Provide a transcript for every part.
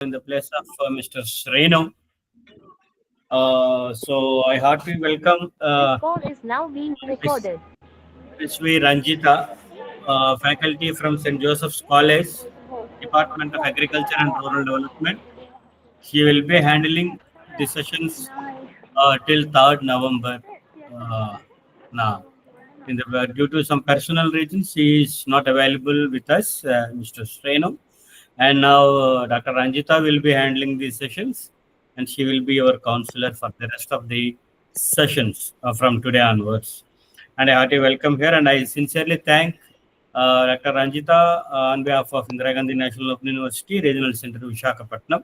in the place of Mr. Sreno. So I heartily welcome This call is now being Miss recorded. Miss V. Ranjita, faculty from St. Joseph's College, Department of Agriculture and Rural Development. She will be handling the sessions till 3rd November. Uh, now, due to some personal reasons, she is not available with us, Mr. Sreno. And now Dr. Ranjita will be handling these sessions, and she will be our counselor for the rest of the sessions from today onwards. And I heartily welcome her, and I sincerely thank Dr. Ranjita on behalf of Indira Gandhi National Open University, Regional Center, Visakhapatnam.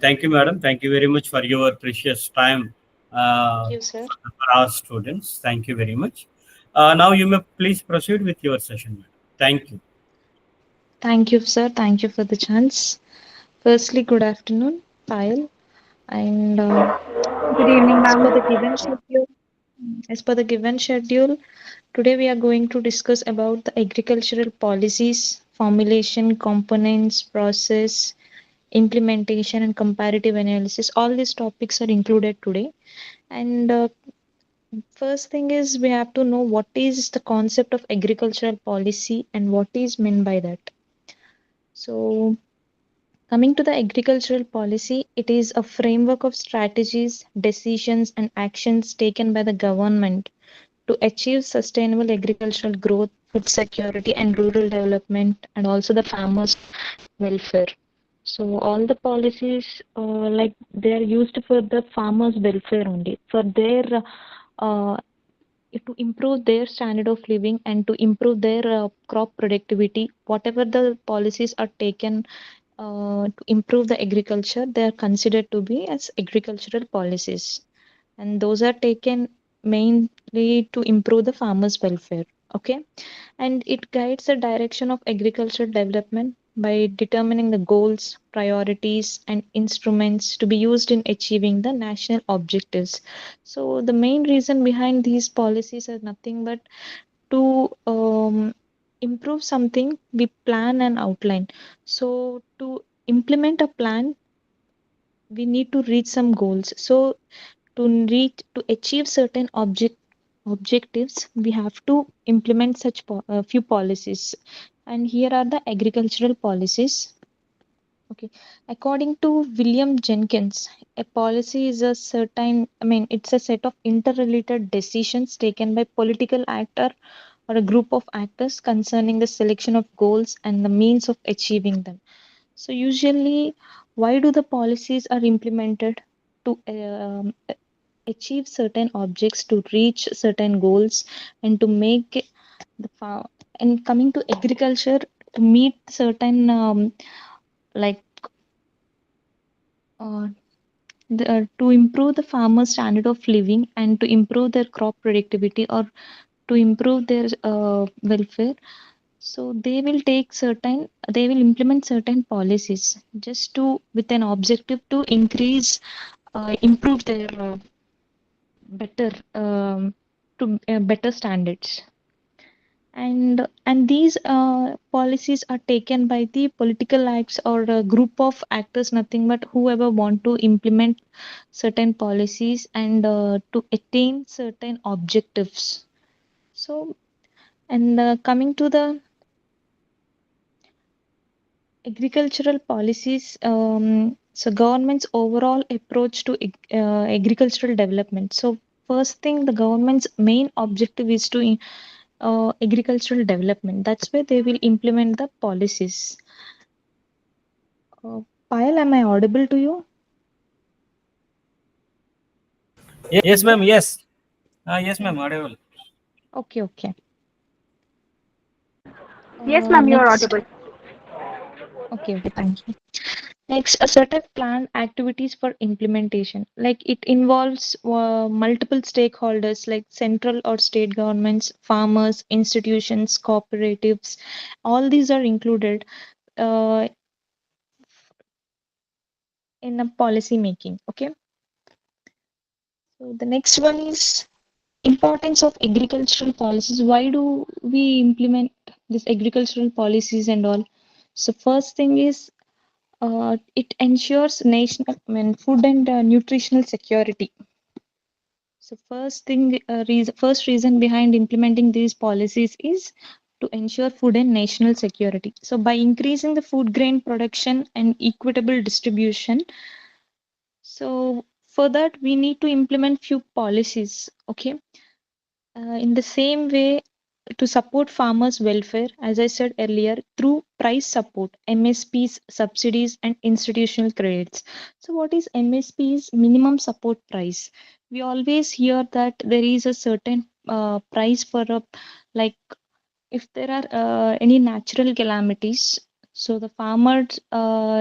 Thank you, madam. Thank you very much for your precious time Thank you, sir. for our students. Thank you very much. Now you may please proceed with your session, madam. Thank you. Thank you, sir. Thank you for the chance. Firstly, good afternoon, Payal, and Good evening, as per ma'am. the given schedule, today we are going to discuss about the agricultural policies, formulation, components, process, implementation, and comparative analysis. All these topics are included today. And first thing is we have to know what is the concept of agricultural policy and what is meant by that. So, coming to the agricultural policy, it is a framework of strategies, decisions, and actions taken by the government to achieve sustainable agricultural growth, food security, and rural development, and also the farmers' welfare. So, all the policies, like they are used for the farmers' welfare only, for their uh, to improve their standard of living and to improve their crop productivity. Whatever the policies are taken to improve the agriculture, they are considered to be as agricultural policies. And those are taken mainly to improve the farmers' welfare. Okay. And it guides the direction of agricultural development by determining the goals, priorities, and instruments to be used in achieving the national objectives. So, the main reason behind these policies are nothing but to improve something, we plan and outline. So, to implement a plan, we need to reach some goals. So, to achieve certain objectives, we have to implement such few policies. And here are the agricultural policies. Okay, according to William Jenkins, a policy is a certain, it's a set of interrelated decisions taken by political actor or a group of actors concerning the selection of goals and the means of achieving them. So usually, why do the policies are implemented to achieve certain objects, to reach certain goals, and to make the farm. And coming to agriculture, to meet certain like uh, to improve the farmers' standard of living and to improve their crop productivity or to improve their welfare. So they will implement certain policies just to with an objective to improve their better to better standards. And these policies are taken by the political acts or a group of actors, nothing but whoever want to implement certain policies and to attain certain objectives. So, and coming to the agricultural policies, so government's overall approach to agricultural development. So first thing, the government's main objective is to agricultural development. That's where they will implement the policies. Uh, Payal, am I audible to you? Yes, Hello? ma'am. Yes. Yes, ma'am. Audible. Okay, okay. Yes, ma'am, you are Next. audible. Okay, okay, thank you. Next, a set of planned activities for implementation. Like it involves multiple stakeholders like central or state governments, farmers, institutions, cooperatives. All these are included uh, in a policy making. Okay. So the next one is importance of agricultural policies. Why do we implement these agricultural policies and all? So first thing is it ensures national, I mean, food and nutritional security. So first reason behind implementing these policies is to ensure food and national security. So by increasing the food grain production and equitable distribution, so for that we need to implement few policies. Okay, in the same way, to support farmers' welfare, as I said earlier, through price support, MSPs, subsidies, and institutional credits. So, what is MSP's minimum support price? We always hear that there is a certain price for a, like, if there are any natural calamities, so the farmers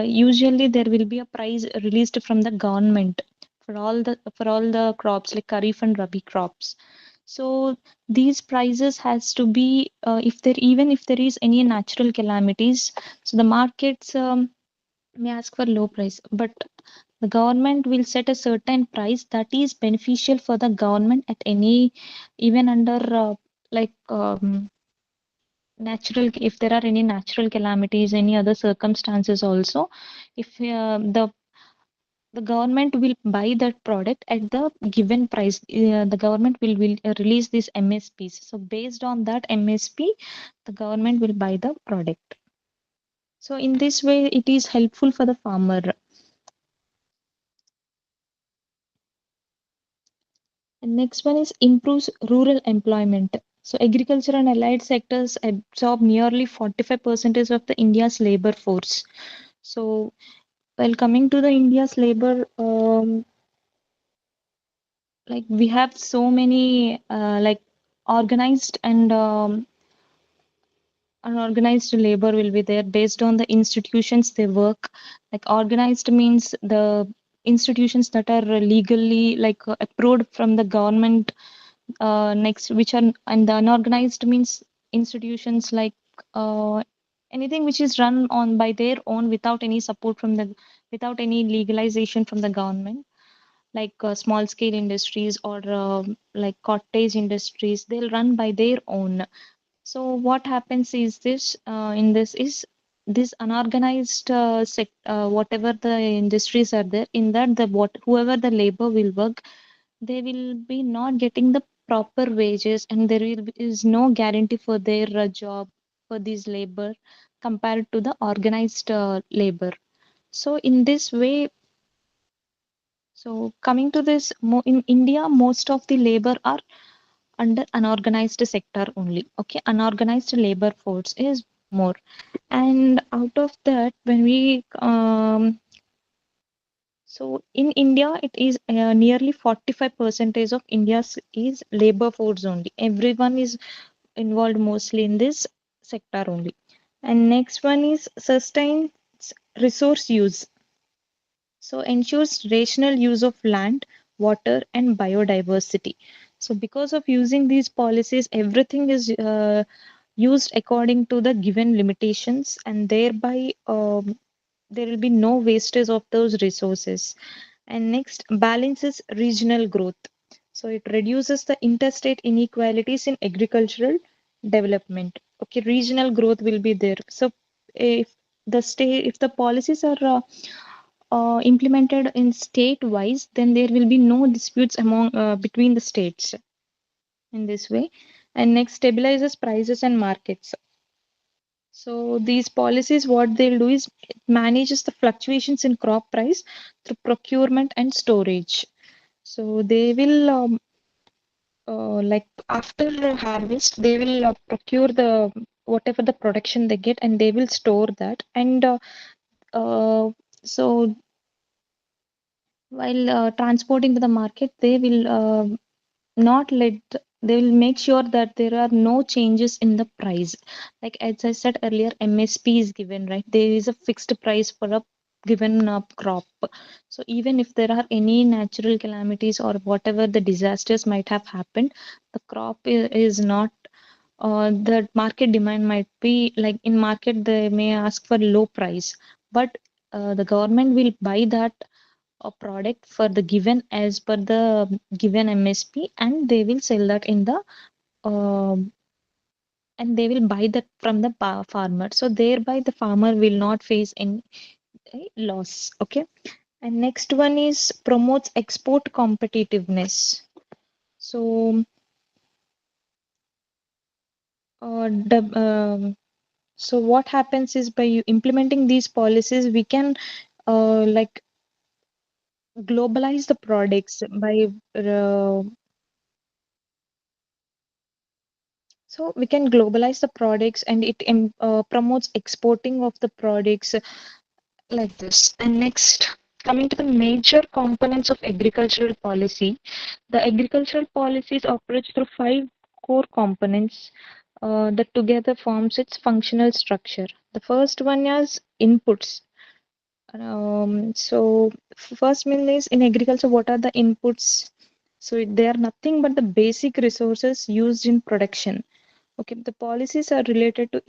usually there will be a price released from the government for all the crops like kharif and rabi crops. So these prices has to be if there even if there is any natural calamities, so the markets may ask for low price, but the government will set a certain price that is beneficial for the government at any even under like natural if there are any natural calamities, any other circumstances also, if the government will buy that product at the given price, the government will release these MSPs. So based on that MSP, the government will buy the product. So in this way it is helpful for the farmer. And next one is improves rural employment. So agriculture and allied sectors absorb nearly 45% of the India's labor force. So while coming to the India's labor, like we have so many like organized and unorganized labor will be there based on the institutions they work. Like organized means the institutions that are legally like approved from the government. Next, which are and the unorganized means institutions like anything which is run on by their own without any support from the without any legalization from the government, like small scale industries or like cottage industries, they'll run by their own. So what happens is this in this is this unorganized whatever the industries are there, in that the what whoever the labor will work, they will be not getting the proper wages, and is no guarantee for their job for this labor compared to the organized labor. So in this way, so coming to this, in India, most of the labor are under unorganized sector only. Okay, unorganized labor force is more, and out of that, when we so in India, it is nearly 45 percentage of India's is labor force only. Everyone is involved mostly in this sector only. And next one is sustains resource use. So ensures rational use of land, water, and biodiversity. So because of using these policies, everything is used according to the given limitations, and thereby there will be no wastage of those resources. And next, balances regional growth. So it reduces the interstate inequalities in agricultural development. Okay, regional growth will be there. So if the policies are implemented in state wise, then there will be no disputes among between the states in this way. And next, stabilizes prices and markets. So these policies, what they'll do is it manages the fluctuations in crop price through procurement and storage. So they will like after harvest, they will procure the whatever the production they get, and they will store that. And so while transporting to the market, they will not let they will make sure that there are no changes in the price. Like as I said earlier, MSP is given, right? There is a fixed price for a given crop. So even if there are any natural calamities or whatever the disasters might have happened, the crop is not the market demand might be like in market they may ask for low price, but the government will buy that a product for the given as per the given MSP, and they will sell that in the and they will buy that from the farmer. So thereby the farmer will not face any. loss. Okay. And next one is promotes export competitiveness. So, the, so what happens is by implementing these policies, we can like globalize the products by so we can globalize the products and it promotes exporting of the products like this. And next, coming to the major components of agricultural policy, the agricultural policies operates through five core components that together forms its functional structure. The first one is inputs. First mean is in agriculture, what are the inputs? So they are nothing but the basic resources used in production. Okay, the policies are related to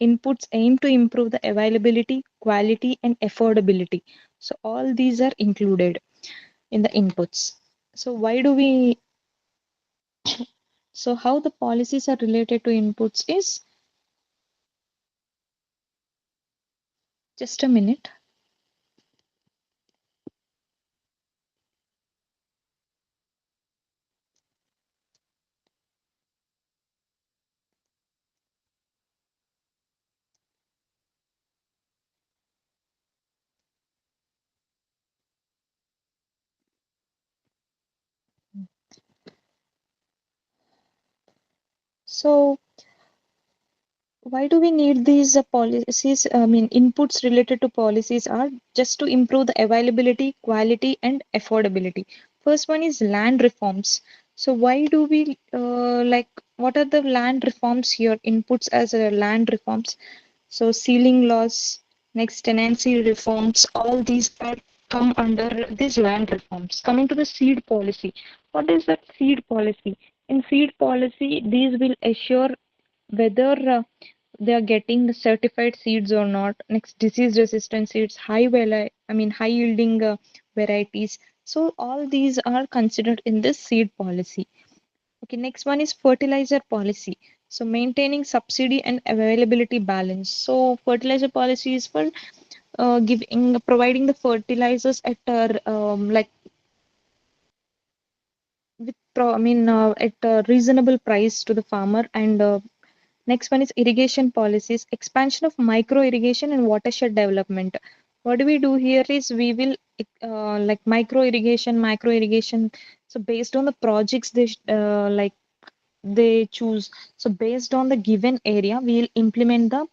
inputs aim to improve the availability, quality, and affordability. So all these are included in the inputs. So why do we? So how the policies are related to inputs is just a minute. So why do we need these policies? I mean, inputs related to policies are just to improve the availability, quality, and affordability. First one is land reforms. So why do we like? What are the land reforms here? Inputs as land reforms. So sealing laws, next tenancy reforms, all these are come under these land reforms. Coming to the seed policy, what is that seed policy? In seed policy, these will assure whether they are getting the certified seeds or not. Next, disease resistant seeds, I mean high yielding varieties. So all these are considered in this seed policy. Okay, next one is fertilizer policy. So maintaining subsidy and availability balance. So fertilizer policy is for giving providing the fertilizers at like at a reasonable price to the farmer. And next one is irrigation policies, expansion of micro irrigation and watershed development. What do we do here is we will like micro irrigation. So based on the projects they choose. So based on the given area, we'll implement the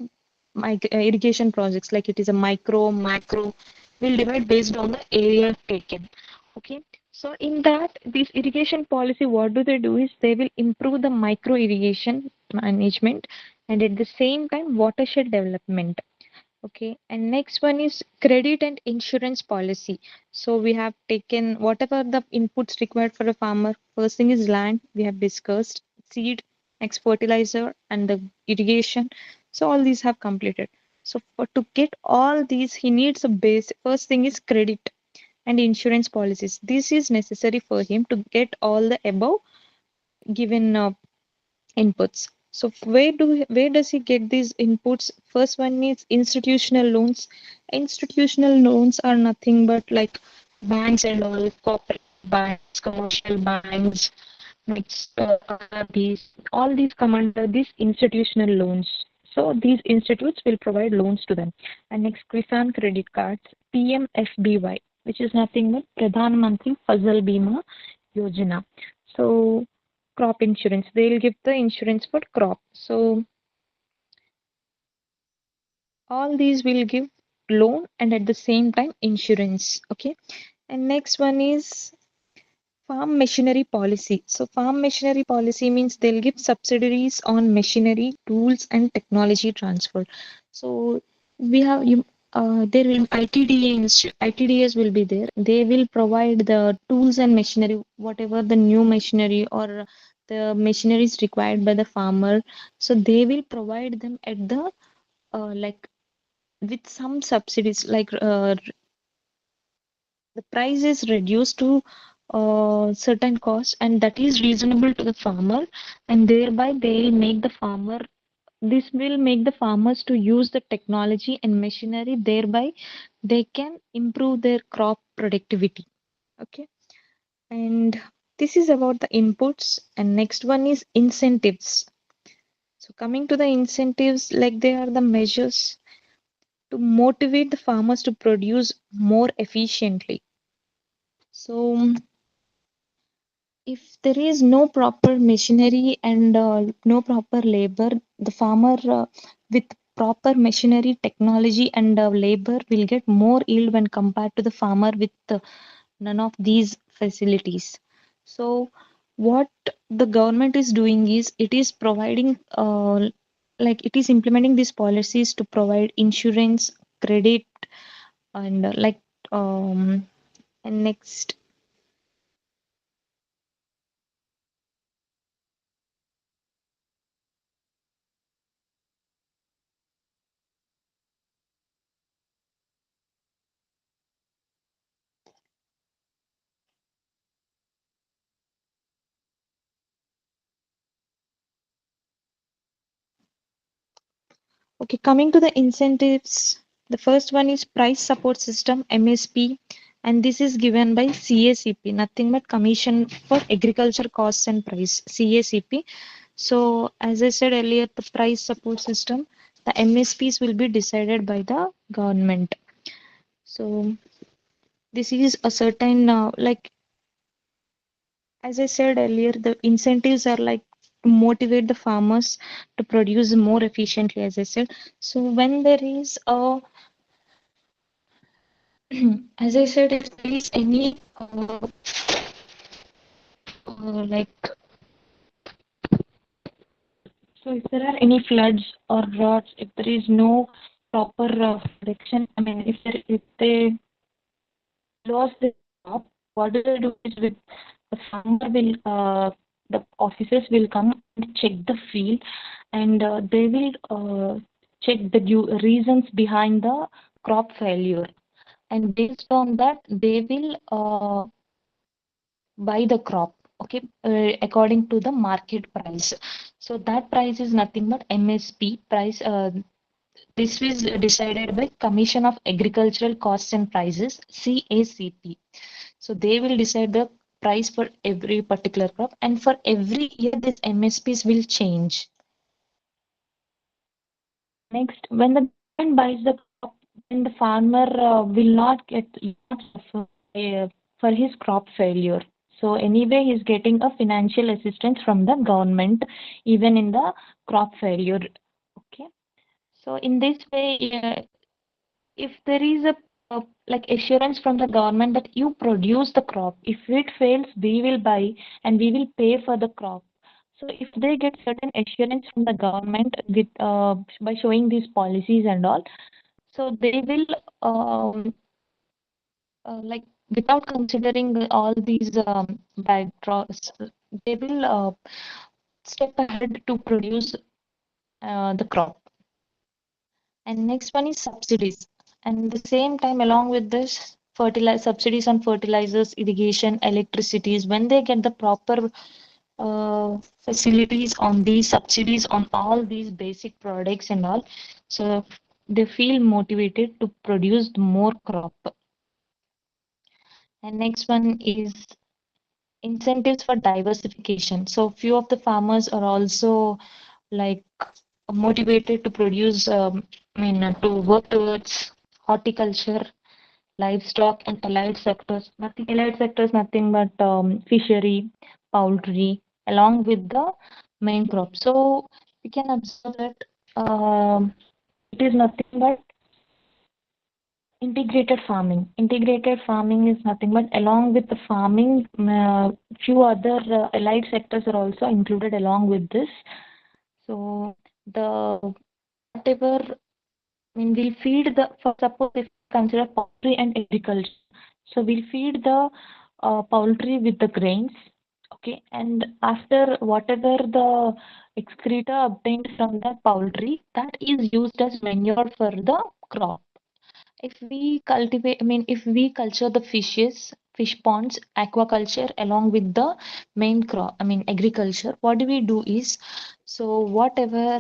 irrigation projects. Like it is a micro, macro. We'll divide based on the area taken. Okay. So in that, this irrigation policy, what do? Is they will improve the micro irrigation management and at the same time watershed development. Okay, and next one is credit and insurance policy. So we have taken whatever the inputs required for a farmer. First thing is land, we have discussed, seed, next fertilizer, and the irrigation. So all these have completed. So for to get all these, he needs a base. First thing is credit and insurance policies. This is necessary for him to get all the above given inputs. So where does he get these inputs? First one is institutional loans. Institutional loans are nothing but like banks and all, corporate banks, commercial banks, next RBs, all these come under these institutional loans. So these institutes will provide loans to them. And next, Kisan credit cards, PMFBY, which is nothing but Pradhan Mantri Fasal Bima Yojana. So crop insurance, they'll give the insurance for crop. So all these will give loan and at the same time insurance. Okay. And next one is farm machinery policy. So farm machinery policy means they'll give subsidies on machinery, tools, and technology transfer. So we have you. There will ITDAs will be there. They will provide the tools and machinery, whatever the new machinery or the machinery is required by the farmer. So they will provide them at the like with some subsidies, like the price is reduced to certain cost and that is reasonable to the farmer, and thereby they will make the farmer this will make the farmers to use the technology and machinery, thereby they can improve their crop productivity. Okay. And this is about the inputs. And next one is incentives. So coming to the incentives, like they are the measures to motivate the farmers to produce more efficiently. So if there is no proper machinery and no proper labor, the farmer with proper machinery, technology, and labor will get more yield when compared to the farmer with none of these facilities. So, what the government is doing is it is providing, like it is implementing these policies to provide insurance, credit, and um, and next. Okay, coming to the incentives, the first one is price support system MSP, and this is given by CACP, nothing but Commission for Agriculture Costs and Price, CACP. So, as I said earlier, the price support system, the MSPs will be decided by the government. So, this is a certain, as I said earlier, the incentives are like to motivate the farmers to produce more efficiently, as I said. So, when there is a as I said, if there is any like, so if there are any floods or droughts, if there is no proper protection, I mean, if they lost the crop, what do they do is with the farmer will the officers will come and check the field, and they will check the reasons behind the crop failure, and based on that they will buy the crop, okay, according to the market price. So that price is nothing but MSP price. This is decided by Commission of Agricultural Costs and Prices, CACP. So they will decide the price for every particular crop, and for every year this MSPs will change. Next, when the government buys the crop, then the farmer will not get not suffer for his crop failure. So anyway, he's getting a financial assistance from the government, even in the crop failure. Okay. So in this way, if there is a like assurance from the government that you produce the crop, if it fails, we will buy and we will pay for the crop. So if they get certain assurance from the government with by showing these policies and all, so they will like without considering all these backdrops, they will step ahead to produce the crop. And next one is subsidies. And the same time, along with this, subsidies on fertilizers, irrigation, electricities, when they get the proper facilities on these subsidies on all these basic products and all, so they feel motivated to produce more crop. And next one is incentives for diversification. So few of the farmers are also like motivated to produce, to work towards horticulture, livestock, and allied sectors. Nothing allied sectors, nothing but fishery, poultry, along with the main crop. So we can observe that it is nothing but integrated farming. Integrated farming is nothing but along with the farming, few other allied sectors are also included along with this. So the whatever, we'll feed the, for suppose if we consider poultry and agriculture. So we'll feed the poultry with the grains, okay, and after whatever the excreta obtained from the poultry, that is used as manure for the crop. If we cultivate, if we culture the fishes, fish ponds, aquaculture, along with the main crop, I mean agriculture. What do we do is, so whatever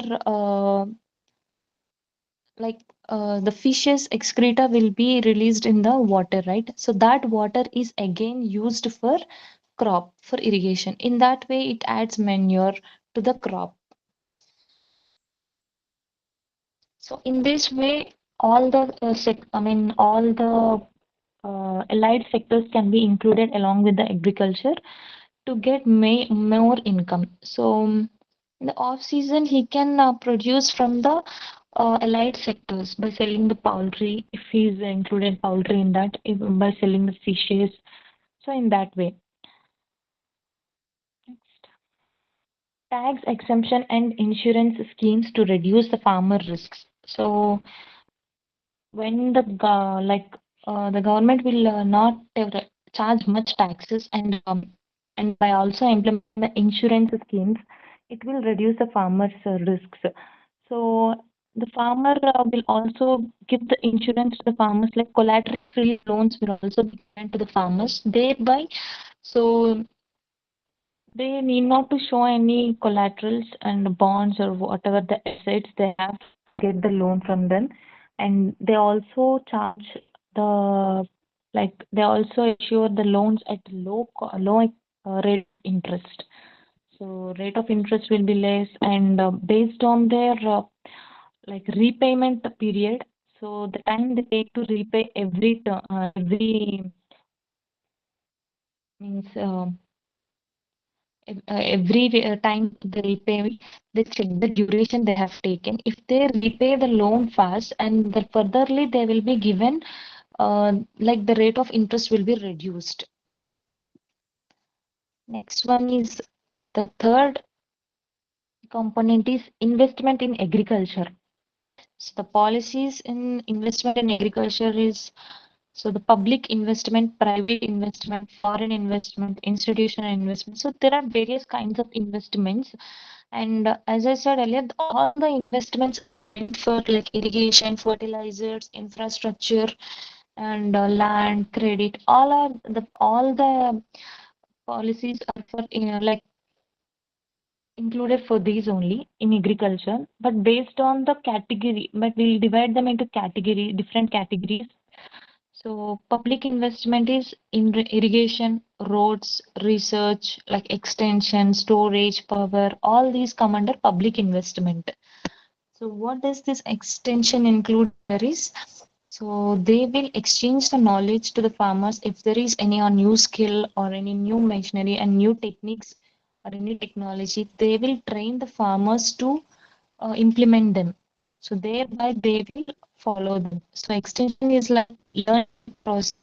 like the fish's excreta will be released in the water, right? So that water is again used for crop, for irrigation. In that way, it adds manure to the crop. So in this way, all the all the allied sectors can be included along with the agriculture to get more income. So in the off season, he can produce from the allied sectors by selling the poultry, if he's included poultry in that, if, by selling the fishes. So in that way. Next. Tax exemption and insurance schemes to reduce the farmer risks. So when the government will not charge much taxes, and by also implementing the insurance schemes, it will reduce the farmers risks. So the farmer will also give the insurance to the farmers, like collateral free loans will also be given to the farmers, thereby so they need not to show any collaterals and bonds or whatever the assets they have to get the loan from them. And they also charge the they also issue the loans at low rate of interest. So rate of interest will be less, and based on their repayment period. So the time they take to repay every means. Every time they repay, they check the duration they have taken. If they repay the loan fast, and the furtherly they will be given, the rate of interest will be reduced. Next one is the third component is investment in agriculture. So the policies in investment in agriculture is, so the public investment, private investment, foreign investment, institutional investment. So there are various kinds of investments. And as I said earlier, all the investments meant for like irrigation, fertilizers, infrastructure, and land, credit. All the policies are for included for these only in agriculture, but based on the category, but we'll divide them into different categories. So public investment is in irrigation, roads, research, like extension, storage, power, all these come under public investment. So what does this extension include? There is, so they will exchange the knowledge to the farmers if there is any new skill or any new machinery and new techniques or any technology. They will train the farmers to implement them. So thereby they will follow them. So extension is like learning process.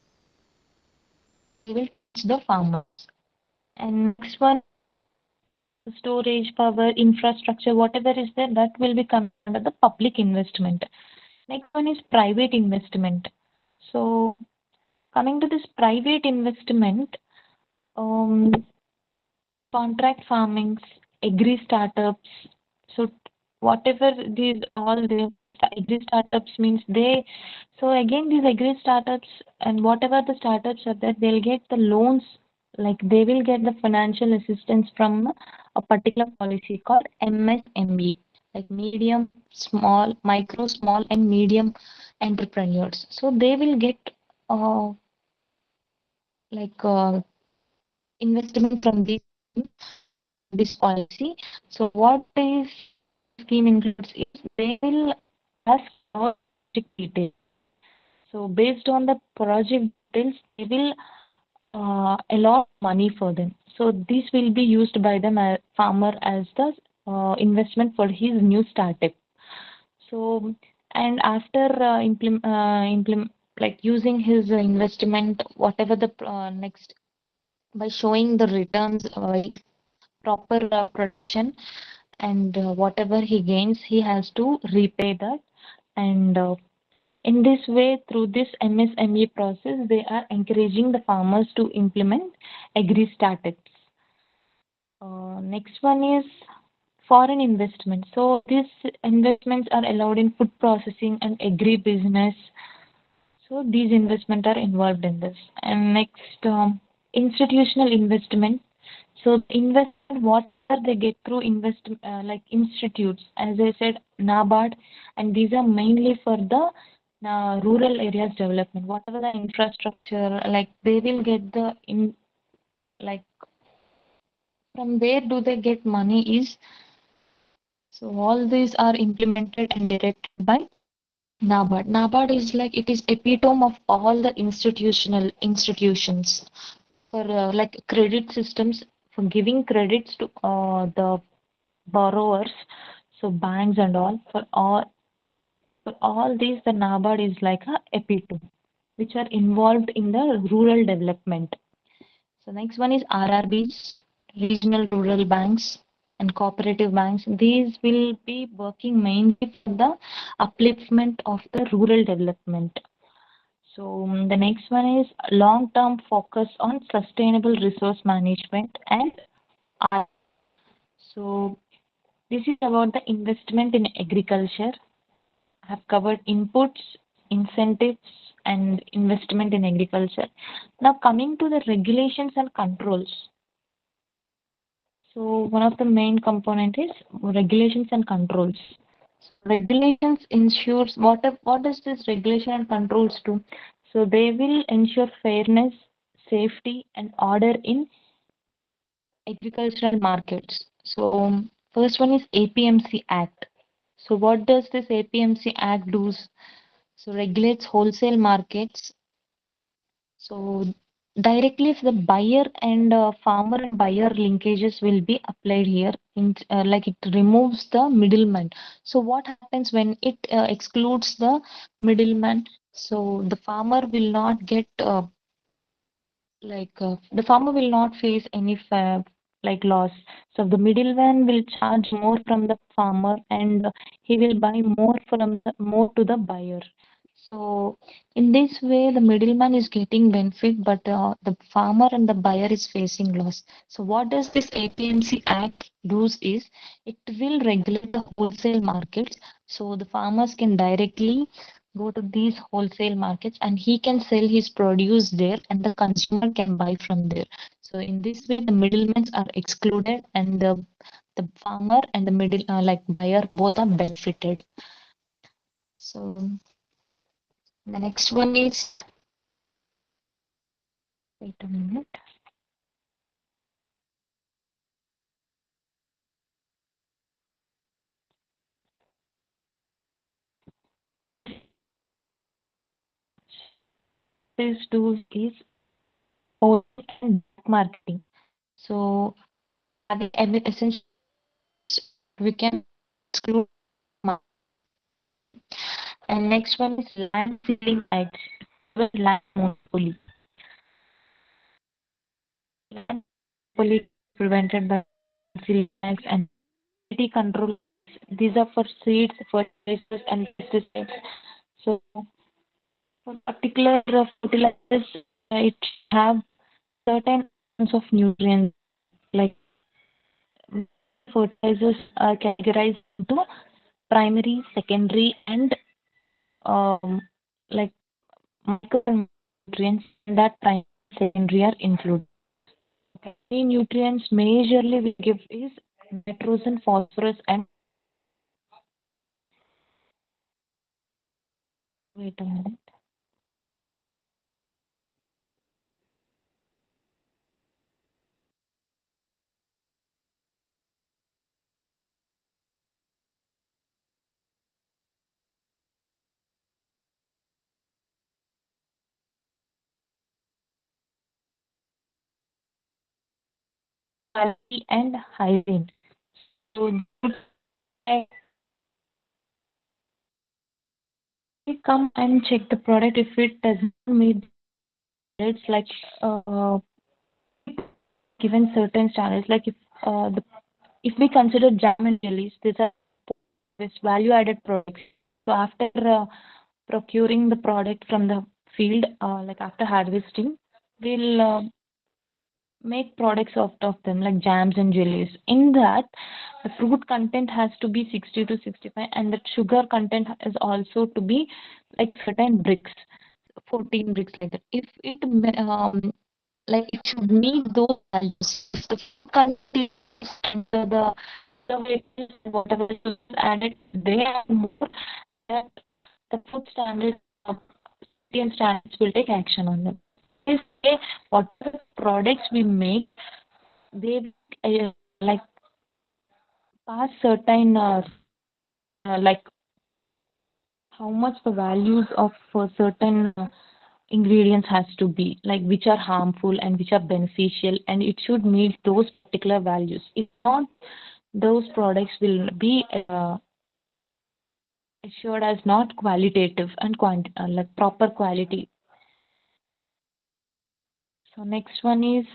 They will teach the farmers. And next one, storage, power, infrastructure, whatever is there, that will be coming under the public investment. Next one is private investment. So coming to this private investment, um, contract farmings, agri startups. So whatever these all the agri startups means they. So again, these agri startups and whatever the startups are there, they'll get the loans. Like they will get the financial assistance from a particular policy called MSME, like medium, small, micro, small, and medium entrepreneurs. So they will get uh, like investment from this policy. So what this scheme includes is they will ask for project details. So based on the project details, they will allot money for them. So this will be used by the farmer as the investment for his new startup. So and after using his investment, whatever the next, by showing the returns, proper production, and whatever he gains, he has to repay that. And in this way, through this MSME process, they are encouraging the farmers to implement agri startups. Next one is foreign investment. So these investments are allowed in food processing and agri business. So these investment are involved in this. And next, institutional investment. So investment, whatever they get through like institutes, as I said, NABARD, and these are mainly for the rural areas development. Whatever the infrastructure, like they will get the in like from where do they get money is, so all these are implemented and directed by NABARD. NABARD is like it is epitome of all the institutional institutions for like credit systems for giving credits to the borrowers, so banks and all for all these the NABARD is like a epitome which are involved in the rural development. So next one is RRBs, regional rural banks and cooperative banks. These will be working mainly for the upliftment of the rural development. So the next one is long-term focus on sustainable resource management and R. So this is about the investment in agriculture. I have covered inputs, incentives, and investment in agriculture. Now coming to the regulations and controls. So one of the main component is regulations and controls. Regulations ensures what does this regulation and controls do? So they will ensure fairness, safety, and order in agricultural markets. So first one is APMC Act. So what does this APMC Act do? So regulates wholesale markets. So directly if the buyer and farmer and buyer linkages will be applied here, in, like it removes the middleman. So what happens when it excludes the middleman? So the farmer will not get the farmer will not face any like loss. So the middleman will charge more from the farmer and he will buy more from more to the buyer. So in this way, the middleman is getting benefit, but the farmer and the buyer is facing loss. So what does this APMC Act do is it will regulate the wholesale markets. So the farmers can directly go to these wholesale markets and he can sell his produce there and the consumer can buy from there. So in this way, the middlemen are excluded and the farmer and the middle like buyer both are benefited. So the next one is, wait a minute. This tool is wholesale and bulk marketing. So having every essential we can exclude market. And next one is land ceiling rights, land monopoly. Land monopoly prevented by ceiling rights and quality control. These are for seeds, fertilizers, and pesticides. So for particular fertilizers, it have certain amounts of nutrients like fertilizers are categorized into primary, secondary, and um, like micronutrients that primary and secondary are included. Primary nutrients majorly we give is nitrogen, phosphorus, and wait a minute. Quality and hygiene. So we come and check the product if it does not meet it's like uh, given certain standards like if we consider jam and jellies, these are this value added products. So after procuring the product from the field, like after harvesting, we'll make products out of them like jams and jellies. In that, the fruit content has to be 60 to 65, and the sugar content is also to be like certain bricks. 14 bricks like that. If it like it should meet those values. If the food content and the preservatives and whatever is added, they are more that the food standards, safety and standards will take action on them. If they, whatever products we make, they like pass certain like how much the values of certain ingredients has to be, like which are harmful and which are beneficial, and it should meet those particular values. If not, those products will be assured as not qualitative and like proper quality. So next one is,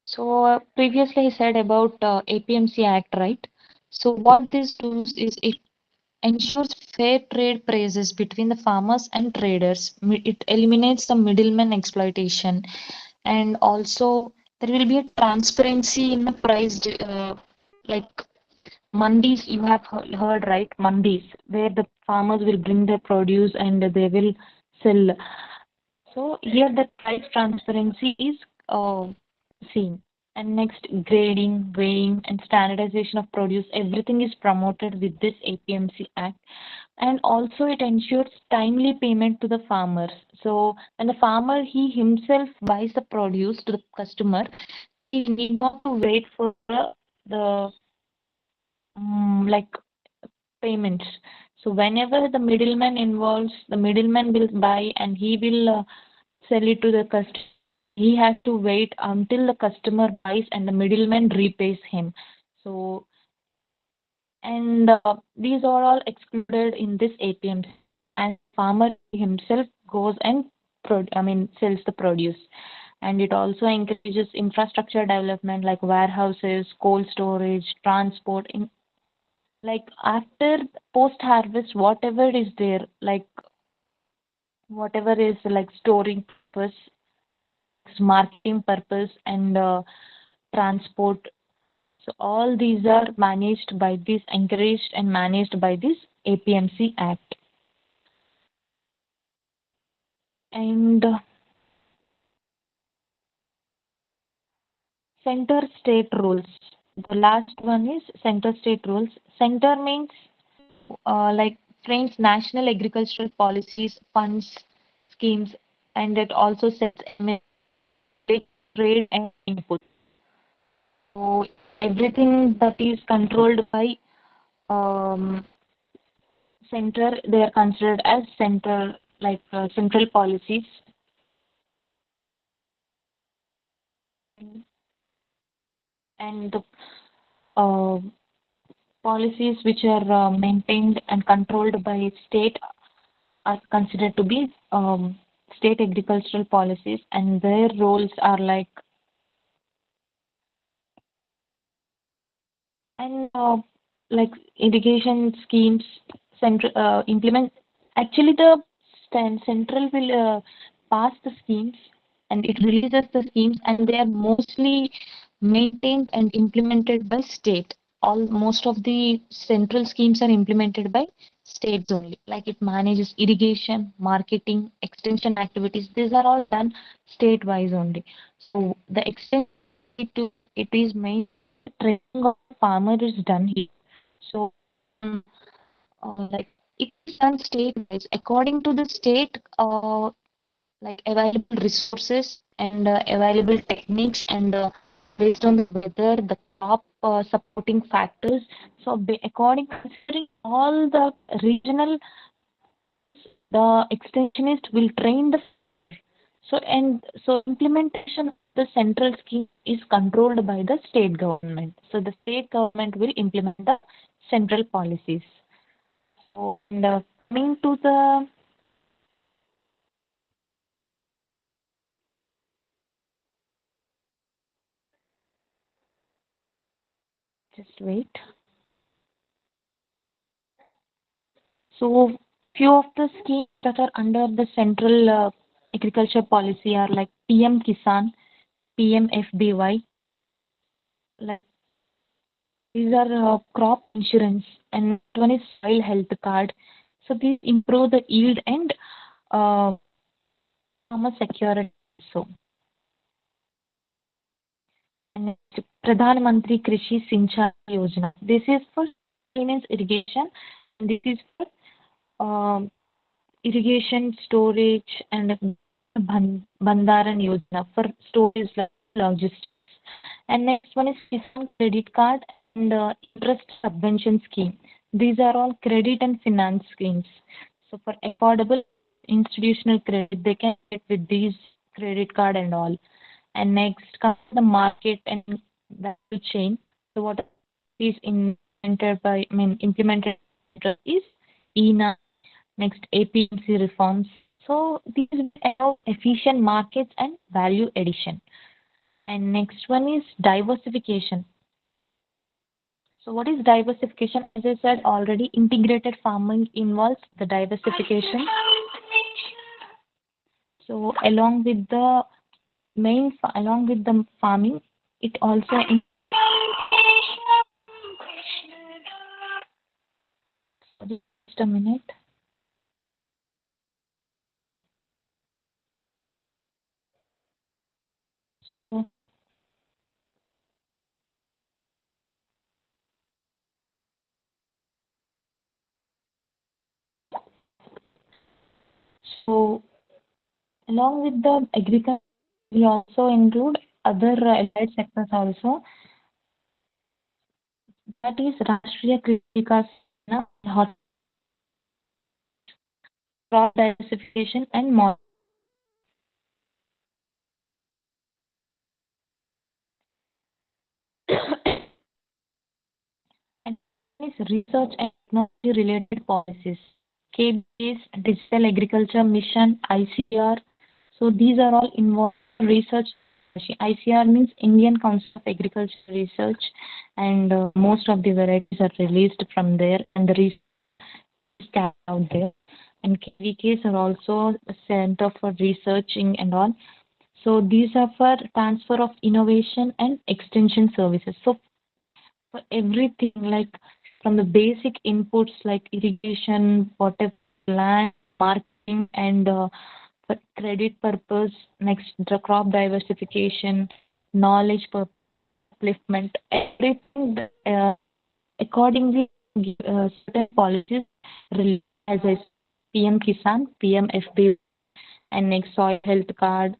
so previously I said about APMC Act, right? So what this does is it ensures fair trade prices between the farmers and traders. It eliminates the middleman exploitation, and also there will be a transparency in the price, like mandis. You have heard, right? Mandis, where the farmers will bring their produce and they will sell. So here the price transparency is seen. And next, grading, weighing, and standardization of produce, everything is promoted with this APMC Act. And also it ensures timely payment to the farmers. So when the farmer he himself buys the produce to the customer, he need not to wait for the like payments. So whenever the middleman involves, the middleman will buy and he will sell it to the customer. He has to wait until the customer buys and the middleman repays him. So, and these are all excluded in this APMC, and farmer himself goes and sells the produce. And it also encourages infrastructure development like warehouses, cold storage, transport. In like after post harvest, whatever is there, like whatever is like storing purpose, marketing purpose, and transport. So all these are managed by this, encouraged and managed by this APMC Act. And center state rules. The last one is center state rules. Center means like frames national agricultural policies, funds, schemes, and it also sets trade and input. So everything that is controlled by um, center, they are considered as center, like central policies. And the uh, policies which are maintained and controlled by state are considered to be state agricultural policies, and their roles are like, and like irrigation schemes, central implement. Actually, the central will pass the schemes and it releases the schemes, and they are mostly maintained and implemented by state. All most of the central schemes are implemented by states only. Like it manages irrigation, marketing, extension activities. These are all done state wise only. So the extent it is made, training of farmer is done here. So like it is done state wise according to the state like available resources and available techniques, and based on the weather, the crop supporting factors. So according considering all the regional, the extensionist will train the, so implementation of the central scheme is controlled by the state government. So the state government will implement the central policies. So and coming to the, just wait. So few of the schemes that are under the central agriculture policy are like PM Kisan, PM FBY, like these are crop insurance, and next one is soil health card. So these improve the yield and uh, farmer security also. And next, Pradhan Mantri Krishi Sinchai Yojana. This is for means irrigation, and this is for irrigation storage and Bandaran Yojana for storage logistics. And next one is Kisan Credit Card and Interest Subvention Scheme. These are all credit and finance schemes. So for affordable institutional credit, they can get with these credit card and all. And next comes the market and value chain. So what is implemented is ENA. Next, APMC reforms. So these will allow efficient markets and value addition. And next one is diversification. So what is diversification? As I said already, integrated farming involves the diversification. So along with the farming, it also just a minute. So along with the agriculture, we also include other allied sectors also. That is Rashtriya Krishi Vikas Yojana, crop diversification and more. And is research and technology related policies. KBS, Digital Agriculture Mission, ICR. So these are all involved in research. ICR means Indian Council of Agriculture Research, and most of the varieties are released from there, and the research is carried out there. And KVKs are also a center for researching and all. So these are for transfer of innovation and extension services. So for everything, like from the basic inputs like irrigation, water, land, marketing, and for credit purpose, next the crop diversification, knowledge purpose, upliftment, everything accordingly certain policies released as I PM Kisan, PM FB, and next soil health card,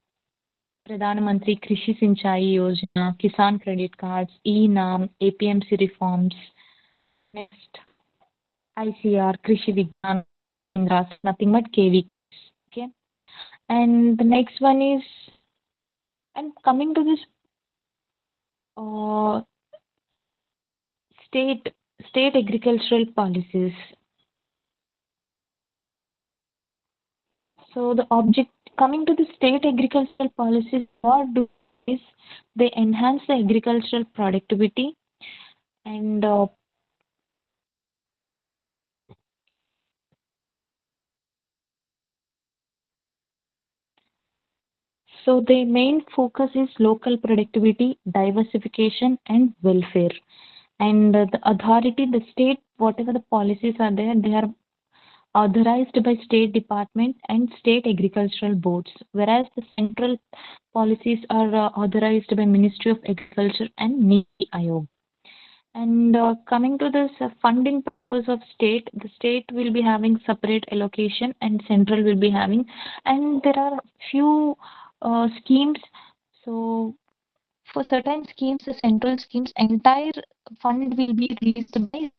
Pradhan Mantri Krishi Sinchai Yojana, Kisan credit cards, E-NAM, APMC reforms. Next, ICR, Krishi Vigyan Kendras, nothing but KV. Okay. And the next one is, and coming to this uh, state state agricultural policies. So the object coming to the state agricultural policies, what do is they enhance the agricultural productivity and so the main focus is local productivity, diversification, and welfare. And the authority, the state, whatever the policies are there, they are authorized by state department and state agricultural boards, whereas the central policies are authorized by Ministry of Agriculture and Niti Aayog. And coming to this funding purpose of state, the state will be having separate allocation and central will be having, and there are few schemes. So for certain schemes, the central schemes, entire fund will be released by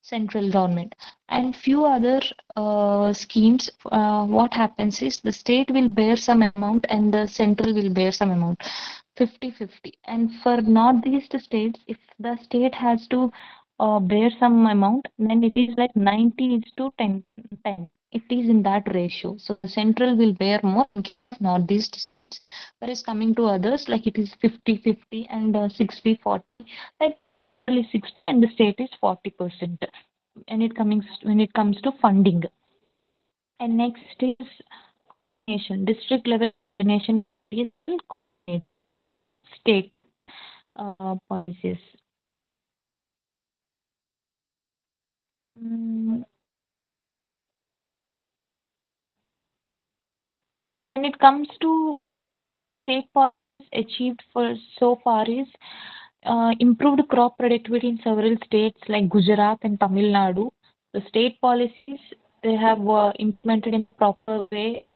central government. And few other schemes, what happens is the state will bear some amount and the central will bear some amount. 50-50. And for northeast states, if the state has to bear some amount, then it is like 90 is to 10. It is in that ratio. So the central will bear more in case of northeast states. Whereas coming to others, like it is 50-50 and 60-40, like only 60 and the state is 40%. And when it comes to funding. And next is nation, district level nation is state. policies. Mm, when it comes to state policies achieved for so far is improved crop productivity in several states like Gujarat and Tamil Nadu. The state policies they have implemented in proper way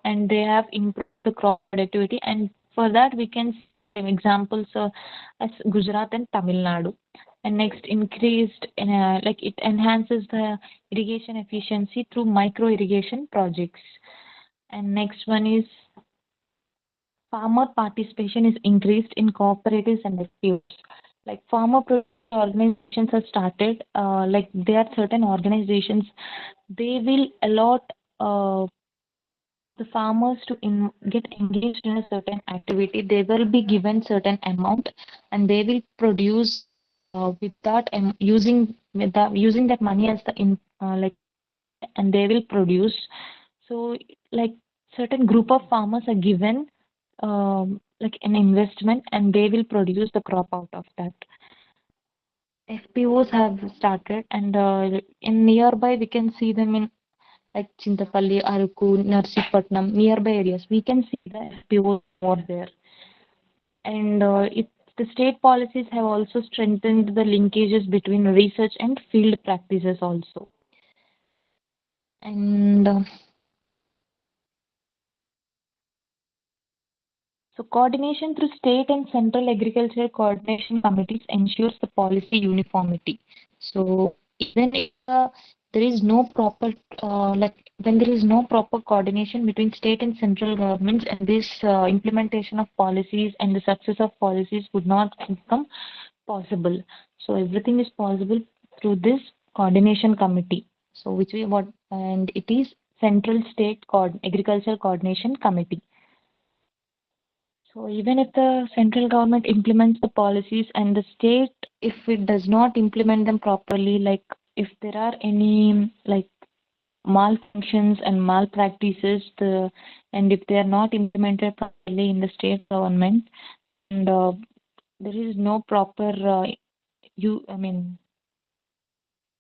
and they have improved the crop productivity. And for that, we can see examples as Gujarat and Tamil Nadu. And next, increased like it enhances the irrigation efficiency through micro irrigation projects. And next one is farmer participation is increased in cooperatives and FPOs. Like farmer organizations have started, like there are certain organizations, they will allot the farmers to get engaged in a certain activity. They will be given certain amount, and they will produce with that using that money as the like, and they will produce. So like certain group of farmers are given like an investment, and they will produce the crop out of that. FPOs have started, and in nearby we can see them in like Chintapalli, Aruku, Narsipatnam, nearby areas. We can see the FPOs more there. And the state policies have also strengthened the linkages between research and field practices also. And so coordination through state and central agricultural coordination committees ensures the policy uniformity. So even if there is no proper like when there is no proper coordination between state and central governments, and this implementation of policies and the success of policies would not become possible. So everything is possible through this coordination committee. So which we what and it is Central State Agricultural Coordination Committee. So even if the central government implements the policies and the state, if it does not implement them properly, like if there are any like malfunctions and malpractices, and if they are not implemented properly in the state government, and there is no proper I mean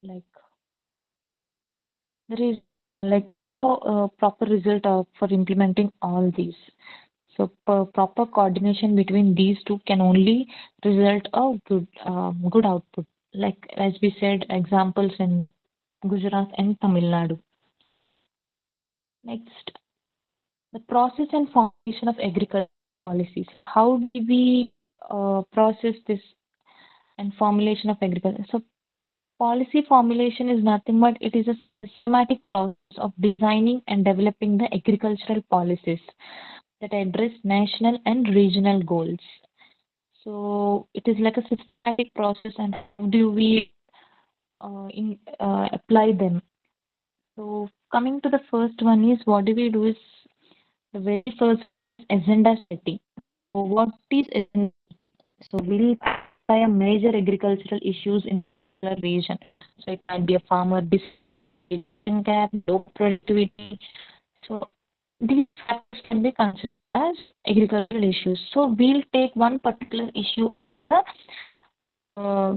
like there is like no proper result for implementing all these. So proper coordination between these two can only result a good output. Like as we said, examples in Gujarat and Tamil Nadu. Next, the process and formulation of agricultural policies. How do we process this and formulation of agriculture? So policy formulation is nothing but it is a systematic process of designing and developing the agricultural policies that address national and regional goals. So it is like a systematic process, and how do we apply them? So coming to the first one is what do we do is the very first agenda setting. So what is agenda? So we'll apply a major agricultural issues in a region. So it might be a farmer distribution gap, low productivity. So these factors can be considered as agricultural issues. So we'll take one particular issue. Uh,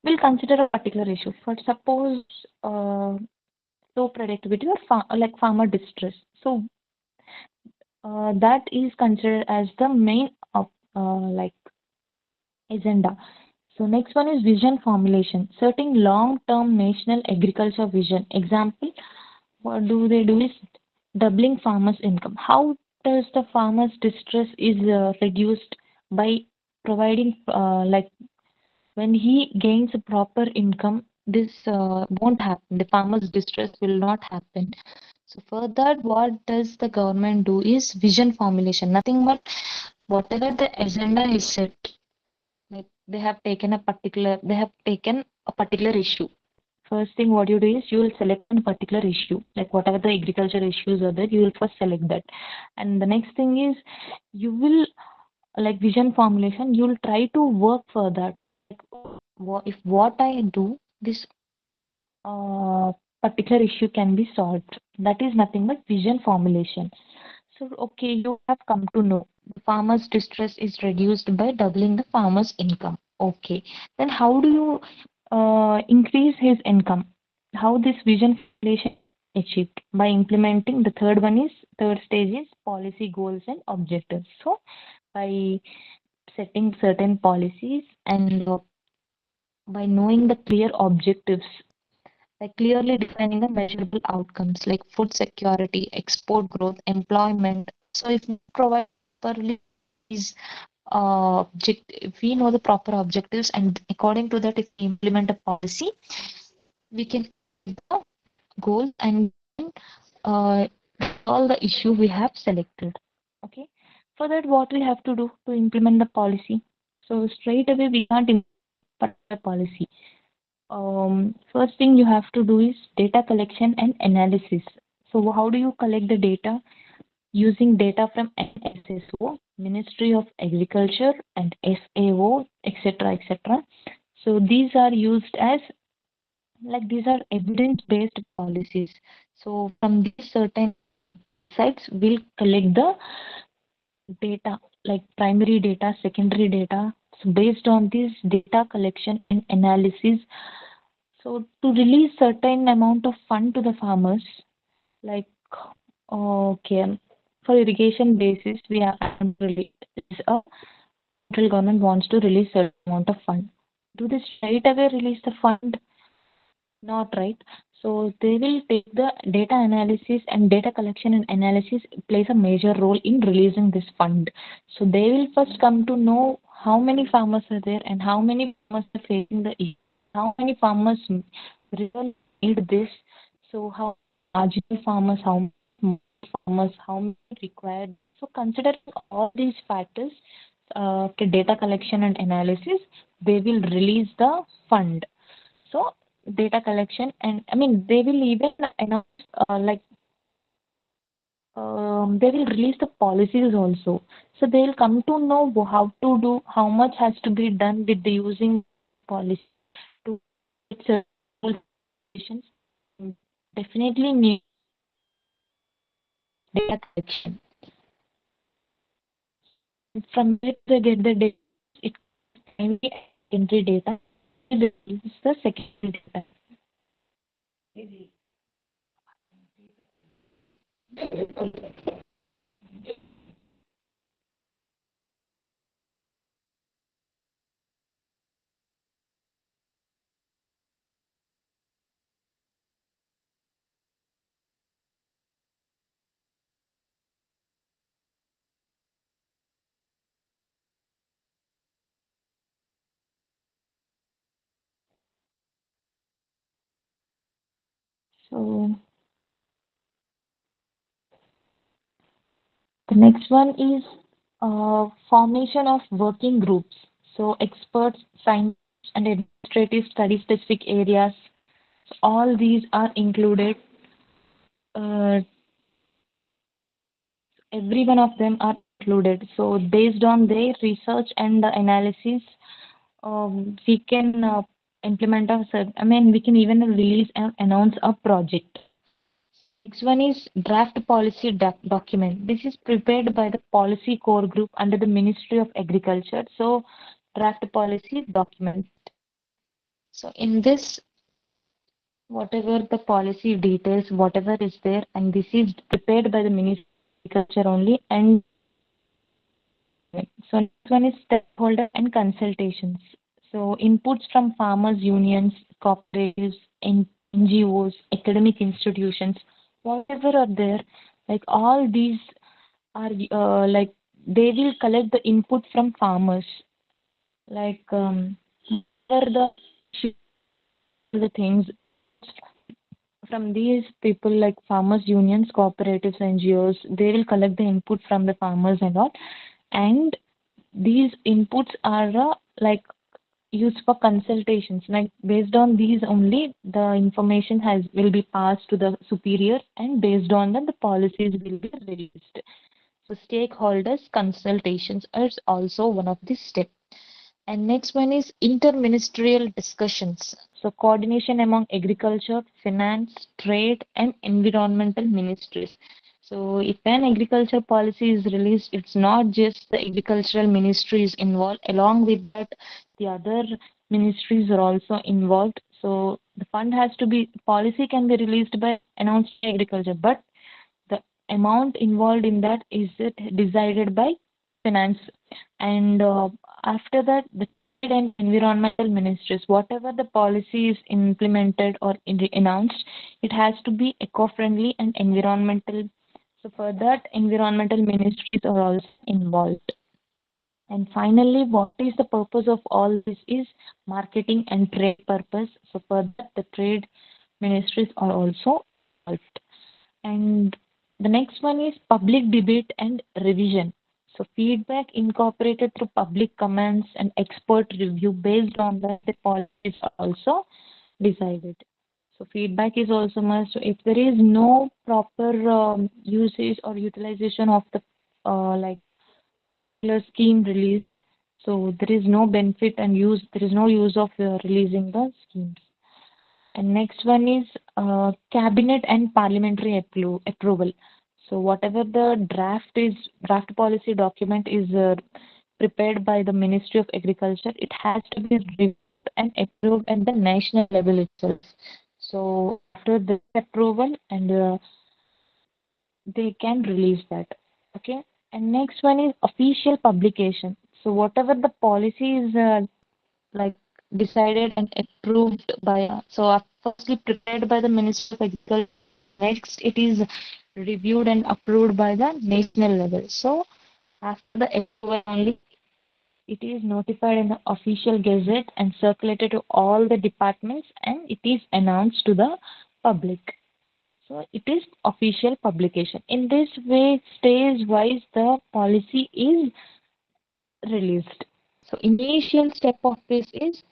we'll consider a particular issue. For suppose low productivity or like farmer distress. So that is considered as the main like agenda. So next one is vision formulation, setting long-term national agriculture vision. Example, what do they do is doubling farmers' income. How does the farmers' distress is reduced by providing like when he gains a proper income, this won't happen. The farmer's distress will not happen. So for that, what does the government do is vision formulation. Nothing but whatever the agenda is set, like they have taken a particular issue. First thing what you do is you will select one particular issue, like whatever the agriculture issues are there, you will first select that. And the next thing is you will like vision formulation, you will try to work for that. If what I do, this particular issue can be solved. That is nothing but vision formulation. So, okay, you have come to know. the farmer's distress is reduced by doubling the farmer's income. Okay. Then how do you increase his income? How this vision formulation achieved? By implementing the third stage is policy goals and objectives. So by setting certain policies and by knowing the clear objectives, like clearly defining the measurable outcomes like food security, export growth, employment. So if we provide properly these if we know the proper objectives and according to that if we implement a policy, we can achieve the goal and uh, all the issue we have selected. Okay. For that, what we have to do to implement the policy? So straight away we can't implement the policy. First thing you have to do is data collection and analysis. So how do you collect the data? Using data from NSSO, Ministry of Agriculture, and FAO, etc., etc. So these are used as like these are evidence-based policies. So from these certain sites, we'll collect the data, like primary data, secondary data. So based on this data collection and analysis, so to release certain amount of fund to the farmers, like okay, for irrigation basis, we have to release a central government wants to release certain amount of fund. Do they straight away release the fund? Not right. So they will take the data analysis and data collection and analysis plays a major role in releasing this fund. So they will first come to know how many farmers are there and how many farmers are facing the issue, how many farmers really need this. So how marginal farmers, how many small farmers, how many required. So considering all these factors, data collection and analysis, they will release the fund. So data collection and I mean they will even announce they will release the policies also. So they'll come to know how to do, how much has to be done with the using policy to get certain solutions. Definitely need data collection. From where they get the data, it can be secondary data. This is the secondary data. So the next one is formation of working groups. So experts, scientists, and administrative study specific areas. All these are included. Uh, every one of them are included. So based on their research and the analysis, we can implement I mean, we can even release and announce a project. Next one is draft policy document. This is prepared by the policy core group under the Ministry of Agriculture. So draft policy document. So in this, whatever the policy details, whatever is there, and this is prepared by the Ministry of Agriculture only. And so next one is stakeholder and consultations. So inputs from farmers unions, cooperatives, NGOs, academic institutions, whatever are there, like all these are like they will collect the input from farmers, like whatever the things from these people like farmers unions, cooperatives, NGOs, they will collect the input from the farmers and all, and these inputs are like used for consultations. Like based on these only, the information will be passed to the superiors, and based on that, the policies will be released. So stakeholders consultations is also one of the steps. And next one is interministerial discussions. So coordination among agriculture, finance, trade, and environmental ministries. So if an agriculture policy is released, it's not just the agricultural ministries involved. Along with that, the other ministries are also involved. So the fund has to be policy can be released by announced by agriculture, but the amount involved in that is it decided by finance. And after that, the trade and environmental ministries, whatever the policy is implemented or announced, it has to be eco-friendly and environmental. So for that, environmental ministries are also involved. And finally, what is the purpose of all this is marketing and trade purpose. So for that, the trade ministries are also involved. And the next one is public debate and revision. So feedback incorporated through public comments and expert review based on that the policies are also decided. So feedback is also must. So if there is no proper usage or utilization of the like scheme release, so there is no benefit and use. There is no use of releasing the schemes. And next one is cabinet and parliamentary approval. So whatever the draft policy document is prepared by the Ministry of Agriculture, it has to be reviewed and approved at the national level itself. So after the approval, and they can release that. Okay. And next one is official publication. So whatever the policy is like decided and approved by firstly prepared by the Minister of Agriculture. Next, it is reviewed and approved by the national level. So after the approval only, it is notified in the official gazette and circulated to all the departments, and it is announced to the public. So it is official publication. In this way, stage wise, the policy is released. So initial step of this is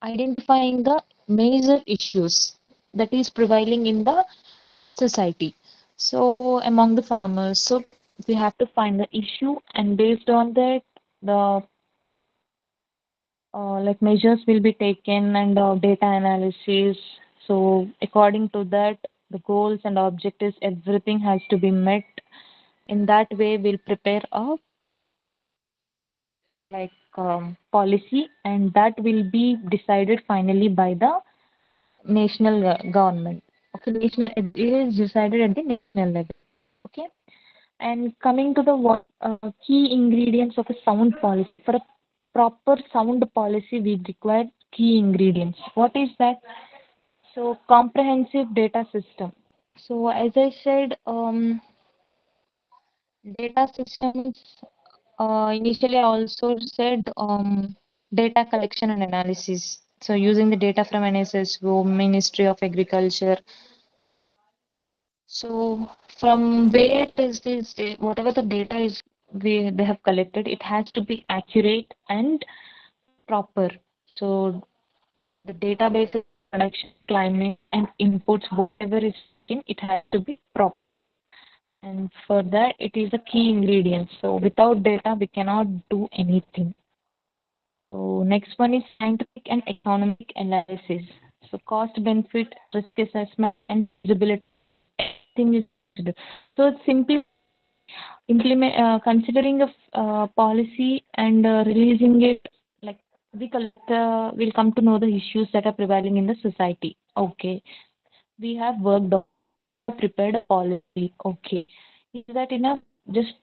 identifying the major issues that is prevailing in the society. So among the farmers, so we have to find the issue, and based on that, the like measures will be taken and data analysis. So according to that, the goals and objectives, everything has to be met. In that way, we'll prepare a policy, and that will be decided finally by the national government. Okay, national it is decided at the national level. Okay, and coming to the what key ingredients of a sound policy. For a proper sound policy, we require key ingredients. What is that? So comprehensive data system. So as I said, data systems. Initially, I also said data collection and analysis. So using the data from NSSO, Ministry of Agriculture. So from where does this whatever the data is they have collected, it has to be accurate and proper. So the database production, climate, and inputs, whatever is in, it has to be proper. And for that, it is a key ingredient. So without data, we cannot do anything. So next one is scientific and economic analysis. So cost benefit, risk assessment, and feasibility. Everything is considered. So it's simply considering a policy and releasing it, like we'll come to know the issues that are prevailing in the society. Okay, we have worked on, prepared a policy. Okay, is that enough? Just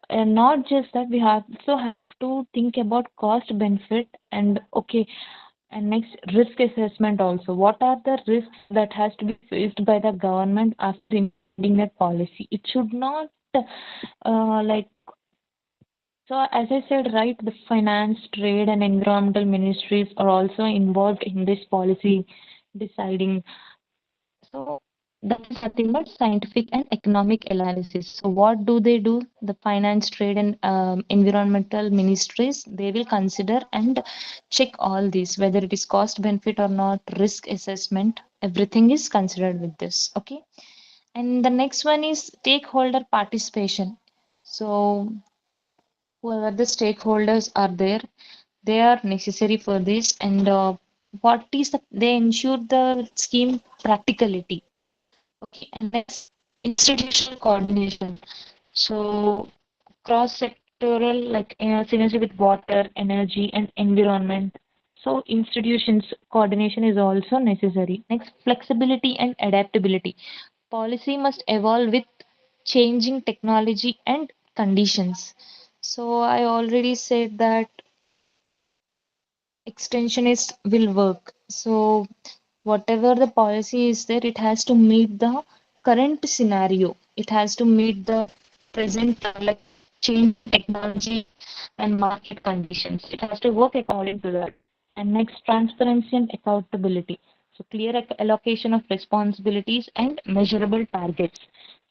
not just that, we have also have to think about cost benefit, and okay, and next risk assessment also. What are the risks that has to be faced by the government after implementing that policy? It should not like so as I said, right, the finance, trade, and environmental ministries are also involved in this policy deciding. So that is nothing but scientific and economic analysis. So what do they do? The finance, trade, and environmental ministries, they will consider and check all these, whether it is cost benefit or not, risk assessment, everything is considered with this. Okay. And the next one is stakeholder participation. So whoever the stakeholders are there, they are necessary for this. And they ensure the scheme practicality. Okay, and next institutional coordination. So cross-sectoral, like synergy with water, energy, and environment. So institutions coordination is also necessary. Next, flexibility and adaptability. Policy must evolve with changing technology and conditions. So I already said that extensionist will work. So whatever the policy is there, it has to meet the current scenario. It has to meet the present like change technology and market conditions. It has to work according to that. And next, transparency and accountability. So clear allocation of responsibilities and measurable targets.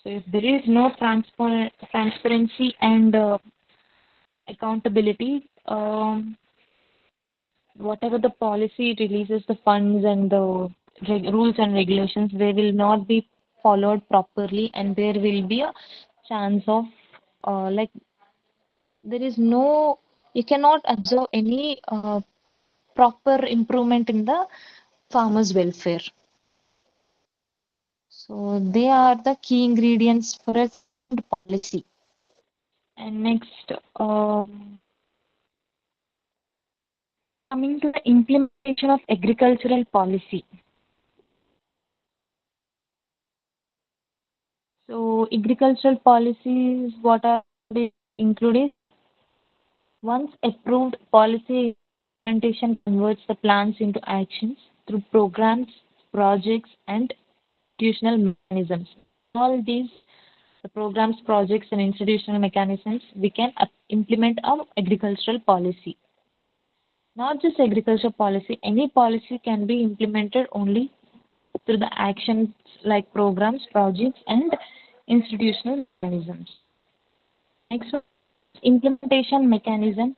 So if there is no transparency and accountability, whatever the policy releases the funds and the rules and regulations, they will not be followed properly, and there will be a chance of like there is no, you cannot observe any proper improvement in the farmers welfare. So they are the key ingredients for a sound policy. And next, coming to the implementation of agricultural policy. So agricultural policies, what are they included? Once approved, policy implementation converts the plans into actions through programs, projects, and institutional mechanisms. All these the programs, projects, and institutional mechanisms, we can implement our agricultural policy. Not just agricultural policy, any policy can be implemented only through the actions like programs, projects, and institutional mechanisms. Next one, implementation mechanism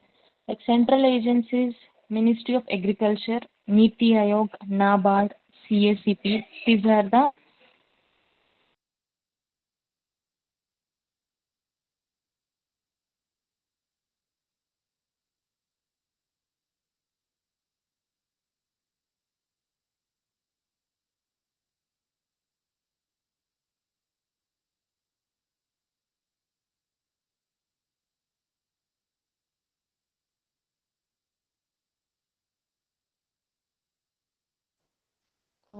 like central agencies, Ministry of Agriculture, Niti Aayog, NABARD, CACP. These are the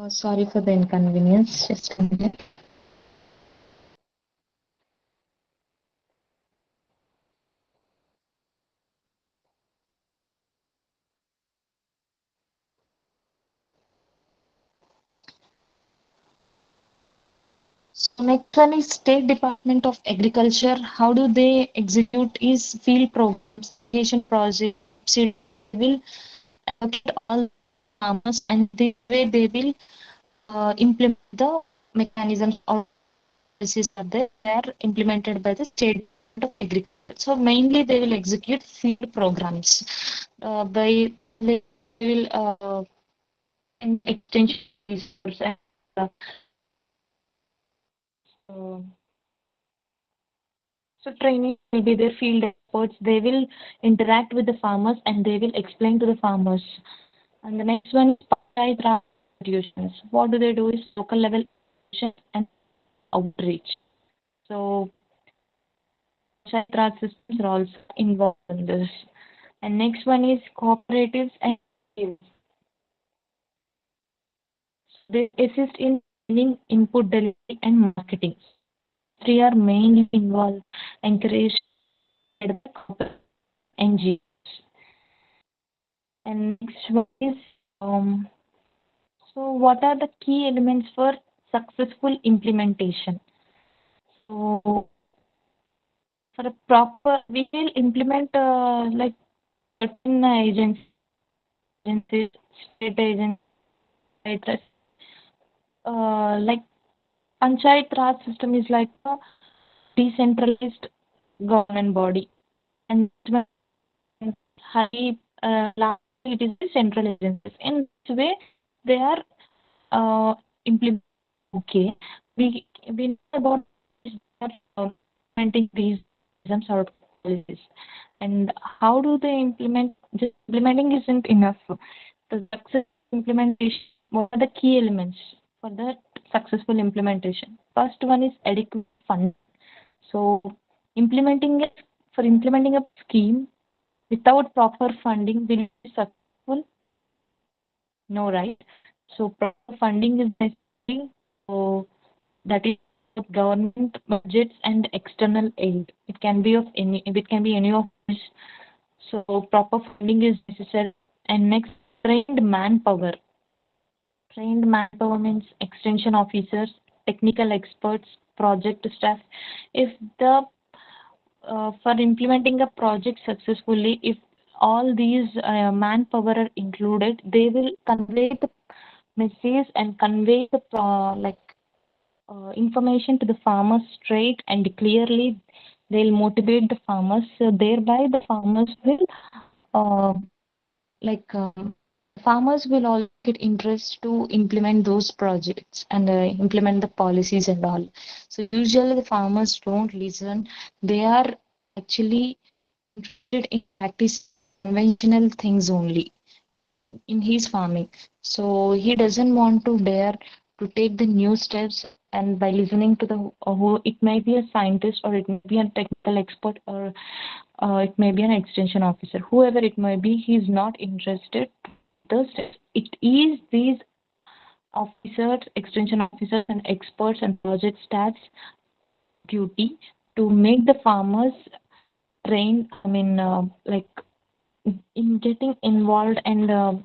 sorry for the inconvenience. Just a minute. So next one is State Department of Agriculture. How do they execute is field programs, irrigation projects, subsidy. They will allocate all farmers, and the way they will implement the mechanisms or policies are there. They are implemented by the State Department of Agriculture. So mainly they will execute field programs. By they will and extension resource and uh, so training will be their field experts. They will interact with the farmers and they will explain to the farmers. And the next one is Panchayat Raj institutions. What do they do is local level institutions and outreach. So Panchayat Raj systems are also involved in this. And next one is cooperatives and NGOs. They assist in planning, input delivery, and marketing. Three are mainly involved, encouraged by the corporate NGOs. And next one is so what are the key elements for successful implementation? So for a proper, we will implement like certain agencies, state agencies, like Panchayat Raj system is like a decentralized government body, and high lastly it is the central agencies. In this way, they are implemented. Okay, we know about this, implementing these mechanisms or policies, and how do they implement? Just implementing isn't enough. The success implementation. What are the key elements for that? successful implementation. First one is adequate funding. So implementing it for implementing a scheme without proper funding will be successful? No, right? So proper funding is necessary. So that is government budgets and external aid. It can be of any. It can be any of this. So proper funding is necessary. And next, trained manpower. Trained manpower means extension officers, technical experts, project staff. If the for implementing a project successfully, if all these manpower are included, they will convey the message and convey the information to the farmers straight and clearly. They'll motivate the farmers, so thereby the farmers will uh, like farmers will all get interest to implement those projects and implement the policies and all. So usually the farmers don't listen. They are actually interested in practicing conventional things only in his farming. So he doesn't want to dare to take the new steps. And by listening to the who, it may be a scientist or it may be a technical expert or it may be an extension officer, whoever it may be, he is not interested. The steps. It is these officers, extension officers, and experts and project staffs' duty to make the farmers trained. I mean, in getting involved and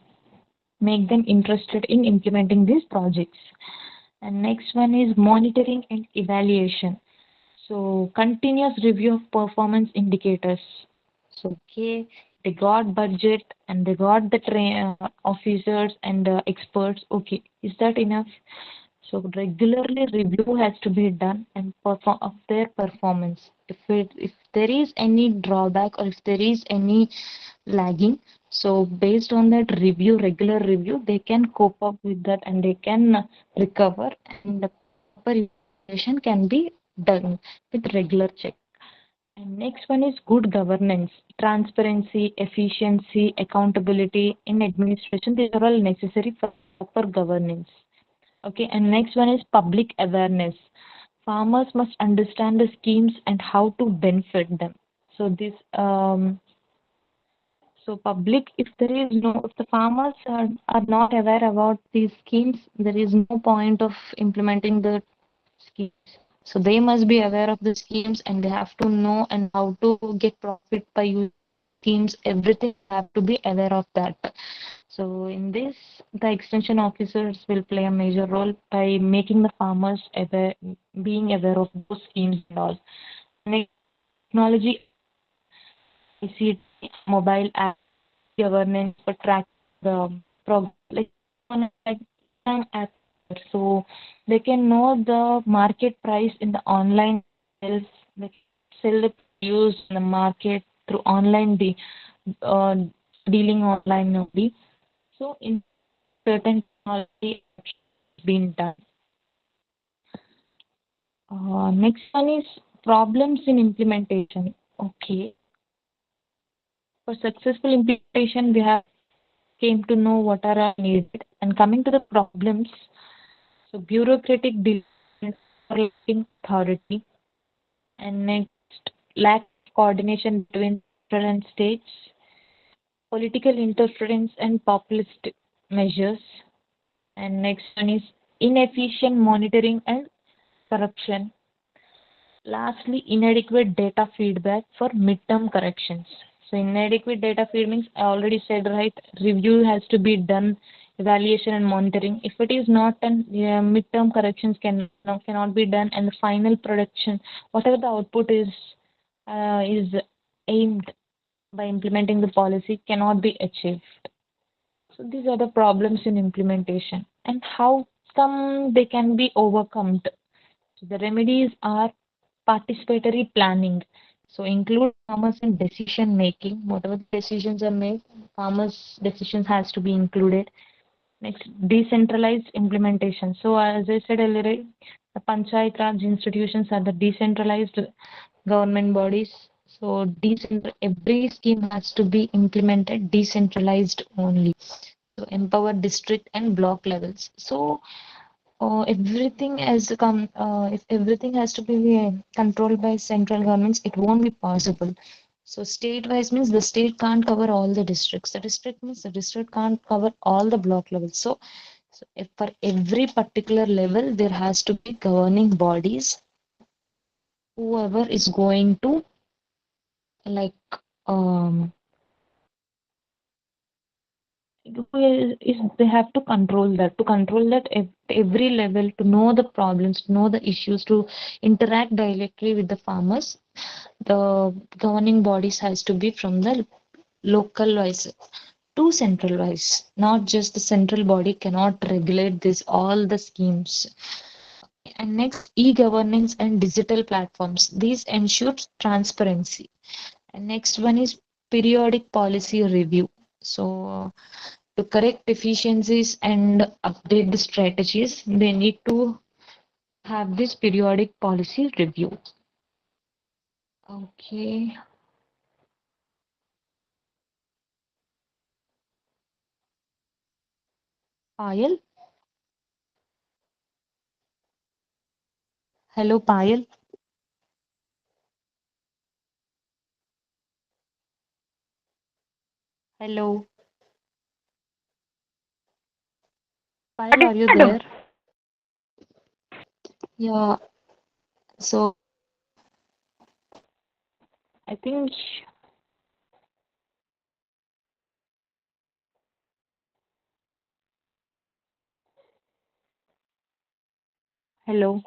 make them interested in implementing these projects. And next one is monitoring and evaluation. So continuous review of performance indicators. So okay, they got budget and they got the officers and experts. Okay, is that enough? So regularly review has to be done and perform of their performance. If there is any drawback or if there is any lagging, so based on that review, regular review, they can cope up with that and they can recover and the proper evaluation can be done with regular check. And next one is good governance, transparency, efficiency, accountability in administration. These are all necessary for proper governance. Okay, and next one is public awareness. Farmers must understand the schemes and how to benefit them. So this so public, if there is no, if the farmers are not aware about these schemes, there is no point of implementing the schemes. So they must be aware of the schemes and they have to know and how to get profit by using schemes. Everything have to be aware of that. So in this, the extension officers will play a major role by making the farmers aware, being aware of those schemes and all. Next, technology, ICT, mobile app, governance for track the progress, like on like an app, so they can know the market price in the online sales, they sell the produce in the market through online uh, dealing online only. So in certain technology has been done. Next one is problems in implementation. Okay, for successful implementation, we have came to know what are needed. And coming to the problems, so bureaucratic delay, overlapping authority, and next lack of coordination between different states, political interference and populist measures, and next one is inefficient monitoring and corruption. Lastly, inadequate data feedback for midterm corrections. So inadequate data feed means I already said, right, review has to be done, evaluation and monitoring. If it is not done, midterm corrections cannot be done, and the final production, whatever the output is aimed by implementing the policy, cannot be achieved. So these are the problems in implementation and how come they can be overcome. So the remedies are participatory planning. So include farmers in decision making. Whatever the decisions are made, farmers' decisions has to be included. Next, decentralized implementation. So as I said earlier, the Panchayat Raj institutions are the decentralized government bodies. So every scheme has to be implemented decentralized only. So empower district and block levels. So Everything has come, if everything has to be controlled by central governments, it won't be possible. So state-wise means the state can't cover all the districts. The district means the district can't cover all the block levels. So if for every particular level, there has to be governing bodies, whoever is going to like um they have to control that at every level, to know the problems, to know the issues, to interact directly with the farmers. The governing bodies has to be from the local wise to central wise. Not just the central body cannot regulate this all the schemes. And next, e-governance and digital platforms, these ensure transparency. And next one is periodic policy review. So to correct deficiencies and update the strategies, they need to have this periodic policy review. Okay, Payal. Hello, Payal. Hello, What Payal, did are you I do? there? Yeah. So I think, hello.